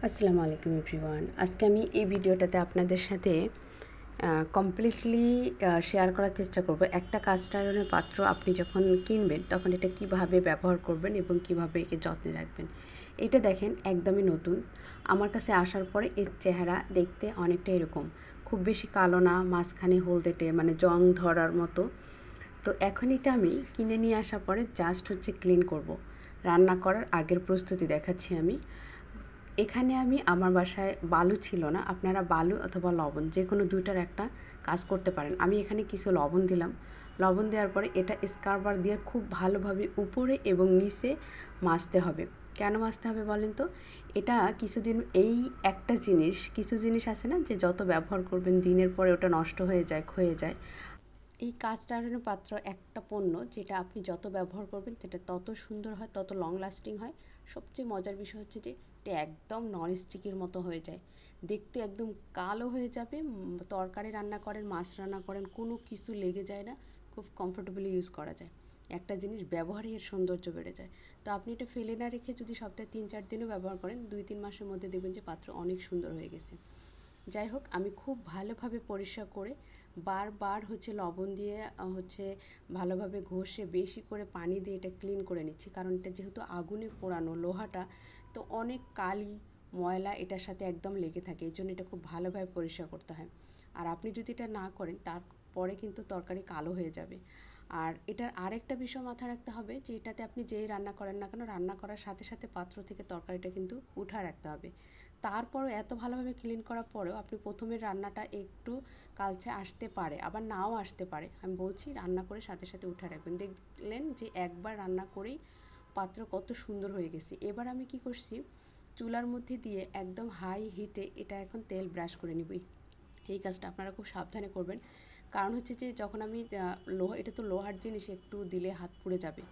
আসসালামু আলাইকুম এভরিওয়ান। আজকে আমি এই ভিডিওটাতে আপনাদের সাথে কমপ্লিটলি শেয়ার করার চেষ্টা করব একটা কাস্ট আয়রনের পাত্র আপনি যখন কিনবেন তখন এটা কিভাবে ব্যবহার করবেন এবং কিভাবে একে যত্নে রাখবেন। এটা দেখেন একদমই নতুন। আমার কাছে আসার পরে এর চেহারা দেখতে অনেকটা এরকম, খুব বেশি কালো না, মাঝখানে হলদেটে মানে জং ধরার মতো। তো এখন এটা আমি কিনে নিয়ে আসার পরে জাস্ট হচ্ছে ক্লিন করব। রান্না করার আগের প্রস্তুতি দেখাচ্ছি আমি। এখানে আমি আমার বাসায় বালু ছিল না, আপনারা বালু অথবা লবণ যে কোনো দুইটার একটা কাজ করতে পারেন। আমি এখানে কিছু লবণ দিলাম। লবণ দেওয়ার পরে এটা স্ক্রাবার দিয়ে খুব ভালোভাবে উপরে এবং নিচে মাজতে হবে। কেন মাজতে হবে বলেন তো? এটা কিছুদিন এই একটা জিনিস, কিছু জিনিস আছে না যে যত ব্যবহার করবেন দিনের পরে ওটা নষ্ট হয়ে যায়, ক্ষয়ে যায়। এই কাস্ট আয়রনের পাত্র একটা পণ্য যেটা আপনি যত ব্যবহার করবেন সেটা তত সুন্দর হয়, তত লং লাস্টিং হয়। সবচেয়ে মজার বিষয় হচ্ছে যে এটা একদম নন স্টিকের মতো হয়ে যায়, দেখতে একদম কালো হয়ে যাবে। তরকারি রান্না করেন, মাছ রান্না করেন, কোনো কিছু লেগে যায় না, খুব কমফোর্টেবলি ইউজ করা যায়। একটা জিনিস ব্যবহারে এর সৌন্দর্য বেড়ে যায়। তো আপনি এটা ফেলে না রেখে যদি সপ্তাহে 3-4 দিনও ব্যবহার করেন, 2-3 মাসের মধ্যে দেখবেন যে পাত্র অনেক সুন্দর হয়ে গেছে। যাই হোক, আমি খুব ভালোভাবে পরিষ্কার করে বারবার হচ্ছে লবণ দিয়ে হচ্ছে ভালোভাবে ঘষে বেশি করে পানি দিয়ে এটা ক্লিন করে নিচ্ছি, কারণ এটা যেহেতু আগুনে পোড়ানো লোহাটা, তো অনেক কালি ময়লা এটার সাথে একদম লেগে থাকে, এই জন্য এটা খুব ভালোভাবে পরিষ্কার করতে হয়। আর আপনি যদি এটা না করেন তারপরে কিন্তু তরকারি কালো হয়ে যাবে। আর এটার আরেকটা বিষয় মাথায় রাখতে হবে যে এটাতে আপনি যেই রান্না করেন না কেন, রান্না করার সাথে সাথে পাত্র থেকে তরকারিটা কিন্তু উঠায় রাখতে হবে। তারপরও এত ভালোভাবে ক্লিন করার পরেও আপনি প্রথমের রান্নাটা একটু কালচে আসতে পারে, আবার নাও আসতে পারে। আমি বলছি রান্না করে সাথে সাথে উঠে রাখবেন, দেখলেন যে একবার রান্না করেই পাত্র কত সুন্দর হয়ে গেছে। এবার আমি কি করছি, চুলার মধ্যে দিয়ে একদম হাই হিটে এটা এখন তেল ব্রাশ করে নিবই। এই কাজটা আপনারা খুব সাবধানে করবেন, কারণ হচ্ছে যে যখন আমি লোহা, এটা তো লোহার জিনিস, একটু দিলে হাত পুড়ে যাবে।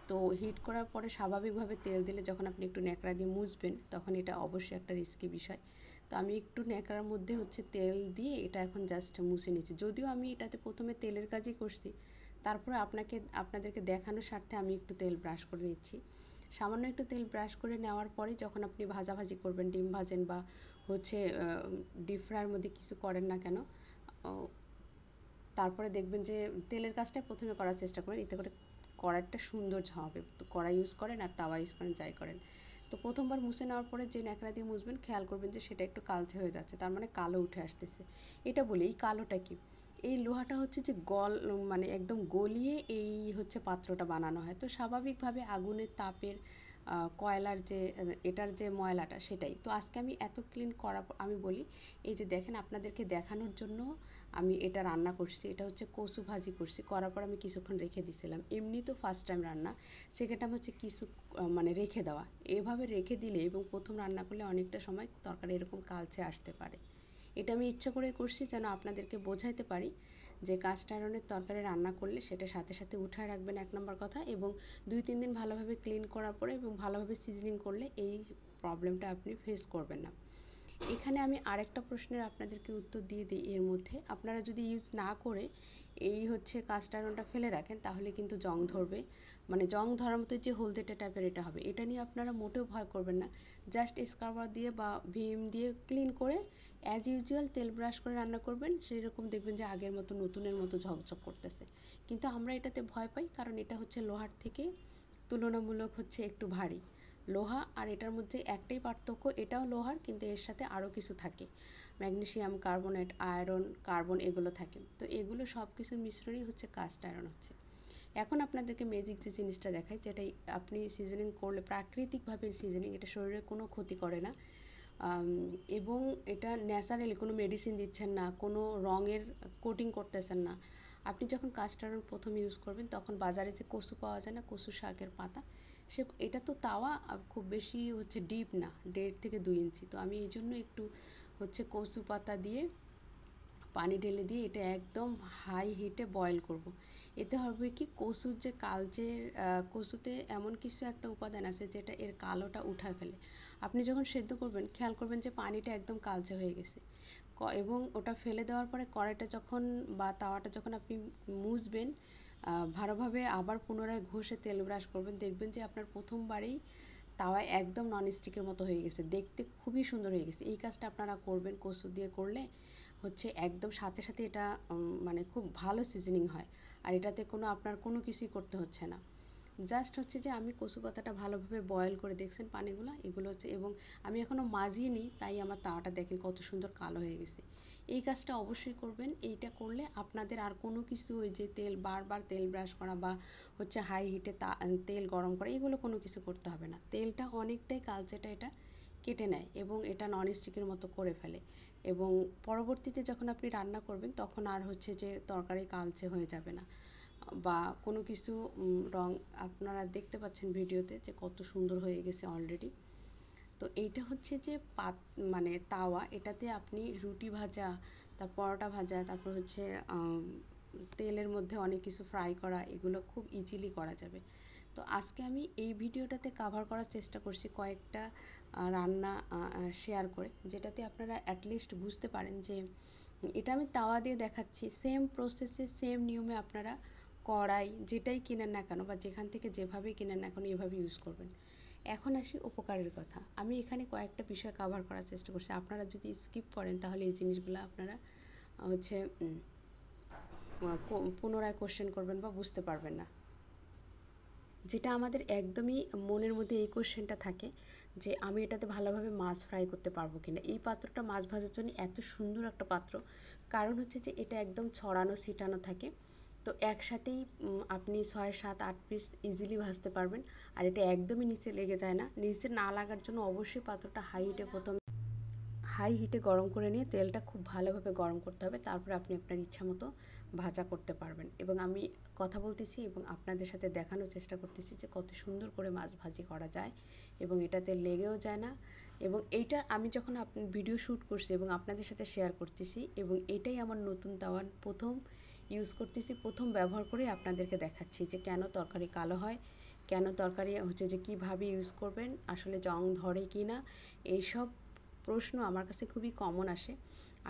তো হিট করার পরে স্বাভাবিকভাবে তেল দিলে যখন আপনি একটু ন্যাকড়া দিয়ে মুছবেন তখন এটা অবশ্যই একটা রিস্কি বিষয়। তো আমি একটু ন্যাকড়ার মধ্যে হচ্ছে তেল দিয়ে এটা এখন জাস্ট মুছে নিচ্ছি। যদিও আমি এটাতে প্রথমে তেলের কাজই করছি, তারপরে আপনাদেরকে দেখানোর স্বার্থে আমি একটু তেল ব্রাশ করে নিচ্ছি। সামান্য একটু তেল ব্রাশ করে নেওয়ার পরে যখন আপনি ভাজাভাজি করবেন, ডিম ভাজেন বা হচ্ছে ডিপ ফ্রাইয়ের মধ্যে কিছু করেন না কেন, তারপরে দেখবেন যে তেলের কাজটা প্রথমে করার চেষ্টা করেন, এতে করে কড়াইটা সুন্দর হবে। তো কড়াই ইউজ করেন আর তাওয়া ইউজ করেন, যাই করেন। তো প্রথমবার মুছে নেওয়ার পরে যে ন্যাকড়া দিয়ে মুছবেন খেয়াল করবেন যে সেটা একটু কালচে হয়ে যাচ্ছে, তার মানে কালো উঠে আসতেছে। এটা বলি এই কালোটা কি, এই লোহাটা হচ্ছে যে মানে একদম গলিয়ে এই হচ্ছে পাত্রটা বানানো হয়। তো স্বাভাবিকভাবে আগুনের তাপের কয়লার যে এটার যে ময়লাটা সেটাই। তো আজকে আমি এত ক্লিন করা আমি বলি, এই যে দেখেন আপনাদেরকে দেখানোর জন্য আমি এটা রান্না করছি। এটা হচ্ছে কচু ভাজি করছি, করার পর আমি কিছুক্ষণ রেখে দিয়েছিলাম। এমনি তো ফার্স্ট টাইম রান্না, সেকেন্ড টাইম হচ্ছে কিছু মানে রেখে দেওয়া। এভাবে রেখে দিলে এবং প্রথম রান্না করলে অনেকটা সময় তরকারি এরকম কালচে আসতে পারে। এটা আমি ইচ্ছা করে করছি যেন আপনাদেরকে বোঝাইতে পারি যে কাস্ট আয়রনের তরকারি রান্না করলে সেটা সাথে সাথে উঠায় রাখবেন, 1 নম্বর কথা। এবং 2-3 দিন ভালোভাবে ক্লিন করার পরে এবং ভালোভাবে সিজনিং করলে এই প্রবলেমটা আপনি ফেস করবেন না। এখানে আমি আরেকটা প্রশ্নের আপনাদেরকে উত্তর দিয়ে দিই এর মধ্যে, আপনারা যদি ইউজ না করে এই হচ্ছে কাস্ট আয়রনটা ফেলে রাখেন তাহলে কিন্তু জং ধরবে, মানে জং ধরার মতো যে হলদেটে টাইপের এটা হবে। এটা নিয়ে আপনারা মোটেও ভয় করবেন না, জাস্ট স্ক্রাবার দিয়ে বা ভিম দিয়ে ক্লিন করে অ্যাজ ইউজুয়াল তেল ব্রাশ করে রান্না করবেন, সেই রকম দেখবেন যে আগের মতো নতুনের মতো ঝকঝক করতেছে। কিন্তু আমরা এটাতে ভয় পাই কারণ এটা হচ্ছে লোহার থেকে তুলনামূলক হচ্ছে একটু ভারী। লোহা আর এটার মধ্যে একটাই পার্থক্য, এটাও লোহার কিন্তু এর সাথে আরও কিছু থাকে, ম্যাগনেসিয়াম কার্বনেট, আয়রন, কার্বন, এগুলো থাকে। তো এগুলো সব কিছুর মিশ্রণই হচ্ছে কাস্ট আয়রন হচ্ছে। এখন আপনাদেরকে ম্যাজিক যে জিনিসটা দেখাই, যেটা আপনি সিজনিং করলে প্রাকৃতিকভাবে সিজনিং, এটা শরীরে কোনো ক্ষতি করে না এবং এটা ন্যাচারালি কোনো মেডিসিন দিচ্ছেন না, কোনো রঙের কোটিং করতেছেন না। আপনি যখন কাস্ট আয়রন প্রথম ইউজ করবেন তখন বাজারে যে কচু পাওয়া যায় না, কচু শাকের পাতা, এটা তো তাওয়া খুব বেশি হচ্ছে ডিপ না, 1.5 থেকে 2 ইঞ্চি। তো আমি এই জন্য একটু হচ্ছে কচু পাতা দিয়ে পানি ঢেলে দিয়ে এটা একদম হাই হিটে বয়েল করব। এতে হবে কি, কচুর যে কালচে, কচুতে এমন কিছু একটা উপাদান আছে যেটা এর কালোটা উঠায় ফেলে। আপনি যখন সেদ্ধ করবেন খেয়াল করবেন যে পানিটা একদম কালচে হয়ে গেছে, এবং ওটা ফেলে দেওয়ার পরে কড়াইটা যখন বা তাওয়াটা যখন আপনি মুছবেন, ভালোভাবে আবার পুনরায় ঘষে তেল ব্রাশ করবেন, দেখবেন যে আপনার প্রথমবারেই তাওয়া একদম ননস্টিকের মতো হয়ে গেছে, দেখতে খুবই সুন্দর হয়ে গেছে। এই কাজটা আপনারা করবেন, কচু দিয়ে করলে হচ্ছে একদম সাথে সাথে এটা মানে খুব ভালো সিজনিং হয়। আর এটাতে আপনার কোনো কিছুই করতে হচ্ছে না। জাস্ট হচ্ছে যে আমি কচু পাতাটা ভালোভাবে বয়েল করে দেখছেন পানিগুলো এগুলো হচ্ছে, এবং আমি এখনও মাজিনি, তাই আমার তাওয়াটা দেখেন কত সুন্দর কালো হয়ে গেছে। এই কাজটা অবশ্যই করবেন। এইটা করলে আপনাদের আর কোনো কিছু ওই যে বারবার তেল ব্রাশ করা বা হচ্ছে হাই হিটে তেল গরম করা এগুলো কোনো কিছু করতে হবে না। তেলটা অনেকটাই কালচেটা এটা কেটে নেয় এবং এটা ননস্টিকের মতো করে ফেলে, এবং পরবর্তীতে যখন আপনি রান্না করবেন তখন আর হচ্ছে যে তরকারি কালচে হয়ে যাবে না বা কোনো কিছু রং। আপনারা দেখতে পাচ্ছেন ভিডিওতে যে কত সুন্দর হয়ে গেছে অলরেডি। তো এইটা হচ্ছে যে মানে তাওয়া, এটাতে আপনি রুটি ভাজা, পরোটা ভাজা, তারপর হচ্ছে তেলের মধ্যে অনেক কিছু ফ্রাই করা, এগুলো খুব ইজিলি করা যাবে। তো আজকে আমি এই ভিডিওটাতে কাভার করার চেষ্টা করছি কয়েকটা রান্না শেয়ার করে, যেটাতে আপনারা অ্যাটলিস্ট বুঝতে পারেন যে এটা আমি তাওয়া দিয়ে দেখাচ্ছি, সেম প্রসেসে সেম নিয়মে আপনারা কড়াই যেটাই কিনেন না কেন বা যেখান থেকে যেভাবেই কিনেন না কেন এভাবে ইউজ করবেন। এখন আসি উপকারের কথা। আমি এখানে কয়েকটা বিষয় কাভার করার চেষ্টা করছি, আপনারা যদি স্কিপ করেন তাহলে এই জিনিসগুলো আপনারা হচ্ছে পুনরায় কোশ্চেন করবেন বা বুঝতে পারবেন না। যেটা আমাদের একদমই মনের মধ্যে এই কোশ্চেনটা থাকে যে আমি এটাতে ভালোভাবে মাছ ফ্রাই করতে পারবো কিনা। এই পাত্রটা মাছ ভাজার জন্য এত সুন্দর একটা পাত্র, কারণ হচ্ছে যে এটা একদম ছড়ানো ছিটানো থাকে। তো একসাথেই আপনি 6, 7, 8 পিস ইজিলি ভাজতে পারবেন। আর এটা একদমই নিচে লেগে যায় না। নিচে না লাগার জন্য অবশ্যই পাত্রটা হাই হিটে গরম করে নিয়ে তেলটা খুব ভালোভাবে গরম করতে হবে, তারপর আপনি আপনার ইচ্ছা মতো ভাজা করতে পারবেন। এবং আমি কথা বলতেছি এবং আপনাদের সাথে দেখানোর চেষ্টা করতেছি যে কত সুন্দর করে মাছ ভাজি করা যায় এবং এটাতে লেগেও যায় না। এবং এইটা আমি যখন ভিডিও শ্যুট করছি এবং আপনাদের সাথে শেয়ার করতেছি, এবং এটাই আমার নতুন তাওয়ান প্রথম ইউজ করতেছি, প্রথম ব্যবহার করে আপনাদেরকে দেখাচ্ছি যে কেন তরকারি কালো হয়, কেন তরকারি হচ্ছে যে কীভাবে ইউজ করবেন, আসলে জং ধরে কি না, এইসব প্রশ্ন আমার কাছে খুবই কমন আসে।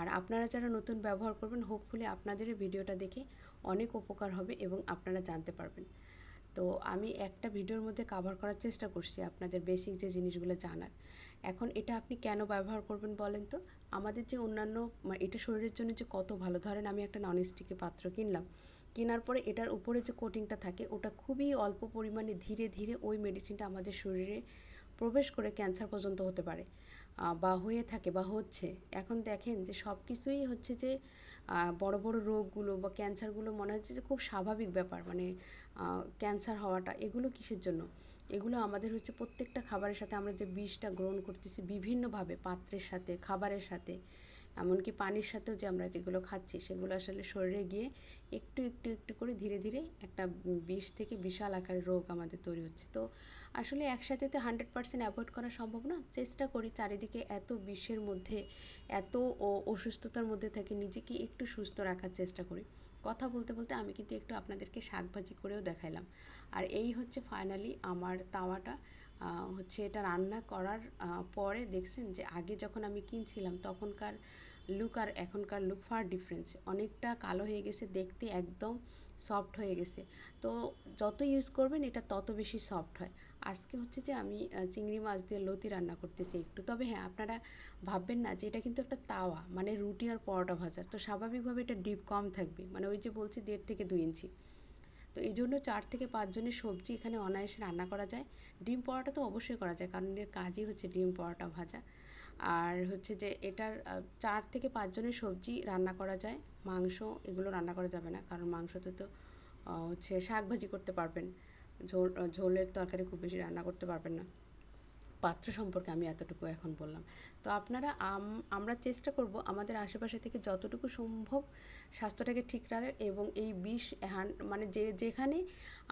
আর আপনারা যারা নতুন ব্যবহার করবেন, হোপফুলি আপনাদের ভিডিওটা দেখে অনেক উপকার হবে এবং আপনারা জানতে পারবেন। তো আমি একটা ভিডিওর মধ্যে কাভার করার চেষ্টা করছি আপনাদের বেসিক যে জিনিসগুলো জানার। এখন এটা আপনি কেন ব্যবহার করবেন বলেন তো? আমাদের যে অন্যান্য এটা শরীরের জন্য যে কত ভালো, ধরেন আমি একটা ননস্টিকি পাত্র কিনলাম, কেনার পরে এটার উপরে যে কোটিংটা থাকে ওটা খুবই অল্প পরিমাণে ধীরে ধীরে ওই মেডিসিনটা আমাদের শরীরে প্রবেশ করে ক্যান্সার পর্যন্ত হতে পারে বা হয়ে থাকে বা হচ্ছে। এখন দেখেন যে সব কিছুই হচ্ছে যে বড় বড় রোগগুলো বা ক্যান্সারগুলো মনে হচ্ছে যে খুব স্বাভাবিক ব্যাপার, মানে ক্যান্সার হওয়াটা এগুলো কিসের জন্য? এগুলো আমাদের হচ্ছে প্রত্যেকটা খাবারের সাথে আমরা যে বিষটা গ্রহণ করতেছি বিভিন্নভাবে, পাত্রের সাথে, খাবারের সাথে, এমনকি পানির সাথেও যে আমরা যেগুলো খাচ্ছি সেগুলো আসলে শরীরে গিয়ে একটু একটু একটু করে ধীরে ধীরে একটা বিষ থেকে বিশাল আকারের রোগ আমাদের তৈরি হচ্ছে। তো আসলে একসাথে তো 100% অ্যাভয়েড করা সম্ভব না। চেষ্টা করি চারিদিকে এত বিষের মধ্যে, এত অসুস্থতার মধ্যে থেকে নিজেকে একটু সুস্থ রাখার চেষ্টা করি। কথা বলতে বলতে আমি কিন্তু একটু আপনাদেরকে শাকভাজি করেও দেখাইলাম। আর এই হচ্ছে ফাইনালি আমার তাওয়াটা। হচ্ছে এটা রান্না করার পরে দেখছেন যে আগে যখন আমি কিনছিলাম তখনকার লুক আর এখনকার লুক ফার ডিফারেন্স, অনেকটা কালো হয়ে গেছে, দেখতে একদম সফট হয়ে গেছে। তো যত ইউজ করবেন এটা তত বেশি সফট হয়। আজকে হচ্ছে যে আমি চিংড়ি মাছ দিয়ে লতি রান্না করতেছি একটু, তবে হ্যাঁ আপনারা ভাববেন না যে এটা কিন্তু একটা তাওয়া, মানে রুটি আর পরোটা ভাজার, তো স্বাভাবিকভাবে এটা ডিপ কম থাকবে, মানে ওই যে বলছি 1.5 থেকে 2 ইঞ্চি। তো এই জন্য 4 থেকে 5 জনের সবজি এখানে অনায়াসে রান্না করা যায়। ডিম পরোটা তো অবশ্যই করা যায়, কারণ এর কাজই হচ্ছে ডিম পরোটা ভাজা। আর হচ্ছে যে এটার 4 থেকে 5 জনের সবজি রান্না করা যায়। মাংস এগুলো রান্না করা যাবে না, কারণ মাংসতে তো হচ্ছে শাক ভাজি করতে পারবেন, ঝোলের তরকারি খুব বেশি রান্না করতে পারবেন না। পাত্র সম্পর্কে আমি এতটুকু এখন বললাম। তো আপনারা আমরা চেষ্টা করব আমাদের আশেপাশে থেকে যতটুকু সম্ভব স্বাস্থ্যটাকে ঠিক রাখার, এবং এই বিষ মানে যেখানে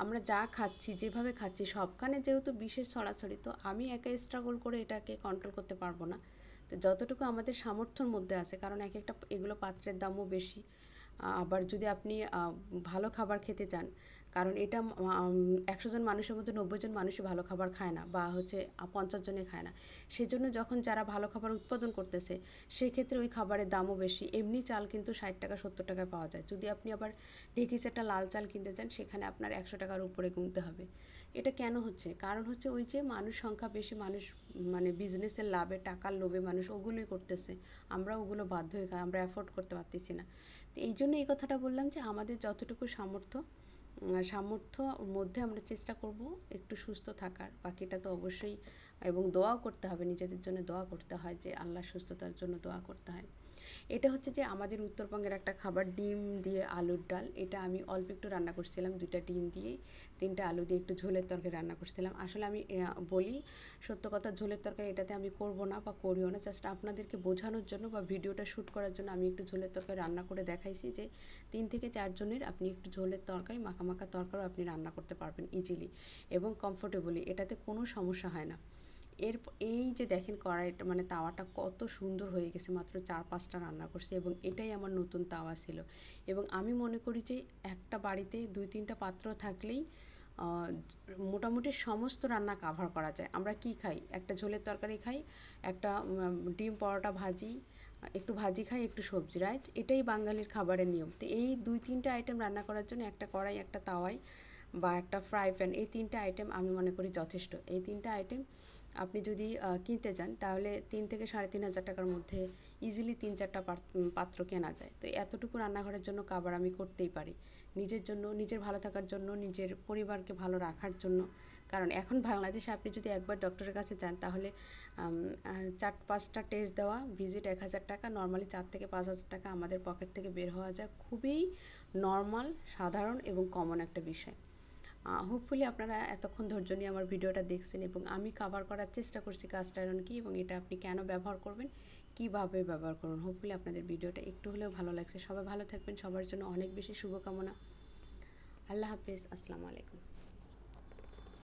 আমরা যা খাচ্ছি যেভাবে খাচ্ছি সবখানে যেহেতু বিষের ছড়াছড়ি, তো আমি একা স্ট্রাগল করে এটাকে কন্ট্রোল করতে পারবো না। তো যতটুকু আমাদের সামর্থ্যের মধ্যে আছে, কারণ এক একটা এগুলো পাত্রের দামও বেশি। আবার যদি আপনি ভালো খাবার খেতে চান কারণ এটা 100 জন মানুষের মধ্যে 90 জন মানুষই ভালো খাবার খায় না, বা হচ্ছে 50 জনে খায় না। সেজন্য যখন যারা ভালো খাবার উৎপাদন করতেছে সেই ক্ষেত্রে ওই খাবারের দামও বেশি। এমনি চাল কিন্তু 60 টাকা 70 টাকায় পাওয়া যায়, যদি আপনি আবার ঢেকিস একটা লাল চাল কিনতে চান সেখানে আপনার 100 টাকার উপরে গুনতে হবে। এটা কেন হচ্ছে? কারণ হচ্ছে ওই যে মানুষ সংখ্যা বেশি, মানুষ মানে বিজনেসের লাভে টাকার লোভে মানুষ ওগুলোই করতেছে, আমরা ওগুলো বাধ্য হয়ে খাই, আমরা অ্যাফোর্ড করতে পারতেছি না। তো এই জন্য এই কথাটা বললাম যে আমাদের যতটুকু সামর্থ্যর মধ্যে আমরা চেষ্টা করব একটু সুস্থ থাকার। বাকিটা তো অবশ্যই, এবং দোয়া করতে হবে, নিজেদের জন্য দোয়া করতে হয় যে আল্লাহর সুস্থতার জন্য দোয়া করতে হয়। এটা হচ্ছে যে আমাদের উত্তরবঙ্গের একটা খাবার, ডিম দিয়ে আলুর ডাল। এটা আমি অল্প একটু রান্না করছিলাম, 2টা ডিম দিয়ে 3টা আলু দিয়ে একটু ঝোলের তরকারি রান্না করছিলাম। আসলে আমি বলি সত্য কথা, ঝোলের তরকারি এটাতে আমি করব না বা করিও না, জাস্ট আপনাদেরকে বোঝানোর জন্য বা ভিডিওটা শ্যুট করার জন্য আমি একটু ঝোলের তরকারি রান্না করে দেখাইছি যে 3 থেকে 4 জনের আপনি একটু ঝোলের তরকারি, মাখা মাখা তরকারিও আপনি রান্না করতে পারবেন ইজিলি এবং কমফোর্টেবলি, এটাতে কোনো সমস্যা হয় না। এই যে দেখেন কড়াইটা মানে তাওয়াটা কত সুন্দর হয়ে গেছে, মাত্র 4-5টা রান্না করছি এবং এটাই আমার নতুন তাওয়া ছিল। এবং আমি মনে করি যে একটা বাড়িতে 2-3টা পাত্র থাকলেই মোটামুটি সমস্ত রান্না কাভার করা যায়। আমরা কি খাই? একটা ঝোলের তরকারি খাই, একটা ডিম পরোটা ভাজি, একটু ভাজি খাই, একটু সবজি, রাইট? এটাই বাঙালির খাবারের নিয়ম। তো এই 2-3টা আইটেম রান্না করার জন্য একটা কড়াই, একটা তাওয়ায় বা একটা ফ্রাই প্যান, এই 3টা আইটেম আমি মনে করি যথেষ্ট। এই 3টা আইটেম আপনি যদি কিনতে যান তাহলে 3 থেকে 3,500 টাকার মধ্যে ইজিলি 3-4টা পাত্র কেনা যায়। তো এতটুকু রান্নাঘরের জন্য কাভার আমি করতেই পারি, নিজের জন্য, নিজের ভালো থাকার জন্য, নিজের পরিবারকে ভালো রাখার জন্য। কারণ এখন বাংলাদেশে আপনি যদি একবার ডক্টরের কাছে যান তাহলে 4-5টা টেস্ট দেওয়া, ভিজিট 1,000 টাকা, নর্মালি 4 থেকে 5,000 টাকা আমাদের পকেট থেকে বের হওয়া যায়। খুবই নর্মাল, সাধারণ এবং কমন একটা বিষয়। হোপফুলি আপনারা এতক্ষণ ধৈর্য নিয়ে আমার ভিডিওটা দেখছেন এবং আমি কভার করার চেষ্টা করছি কাস্ট আয়রন কি এবং এটা আপনি কেন ব্যবহার করবেন, কিভাবে ব্যবহার করুন। হোপফুলি আপনাদের ভিডিওটা একটু হলেও ভালো লাগছে। সবাই ভালো থাকবেন, সবার জন্য অনেক বেশি শুভকামনা। আল্লাহ হাফেজ, আসসালামু আলাইকুম।